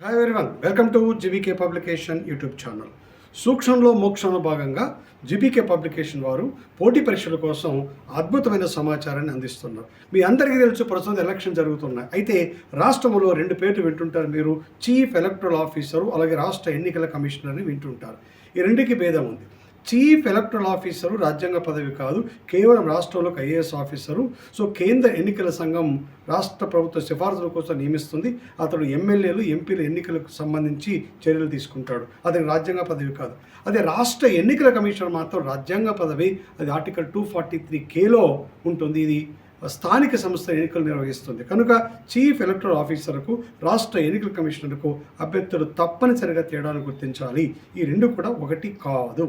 Hi everyone, welcome to GBK publication YouTube channel. సూక్ష్మంలో మోక్షంలో భాగంగా జీబీకే పబ్లికేషన్ వారు పోటీ పరీక్షల కోసం అద్భుతమైన సమాచారాన్ని అందిస్తున్నారు. మీ అందరికీ తెలుసు, ప్రస్తుతం ఎలక్షన్ జరుగుతున్నాయి. అయితే రాష్ట్రంలో రెండు పేర్లు వింటుంటారు మీరు. చీఫ్ ఎలక్టరల్ ఆఫీసరు, అలాగే రాష్ట్ర ఎన్నికల కమిషనర్ని వింటుంటారు. ఈ రెండుకి భేదం ఉంది. చీఫ్ ఎలక్టరల్ ఆఫీసరు రాజ్యాంగ పదవి కాదు, కేవలం రాష్ట్రంలోకి ఐఏఎస్ ఆఫీసరు. సో కేంద్ర ఎన్నికల సంఘం రాష్ట్ర ప్రభుత్వ సిఫార్సుల కోసం నియమిస్తుంది. అతడు ఎమ్మెల్యేలు, ఎంపీల ఎన్నికలకు సంబంధించి చర్యలు తీసుకుంటాడు. అది రాజ్యాంగ పదవి కాదు. అదే రాష్ట్ర ఎన్నికల కమిషనర్ మాత్రం రాజ్యాంగ పదవి. అది ఆర్టికల్ 243Kలో ఉంటుంది. ఇది స్థానిక సంస్థ ఎన్నికలు నిర్వహిస్తుంది. కనుక చీఫ్ ఎలక్టరల్ ఆఫీసర్కు, రాష్ట్ర ఎన్నికల కమిషనర్కు అభ్యర్థులు తప్పనిసరిగా తేడాను గుర్తించాలి. ఈ రెండు కూడా ఒకటి కాదు.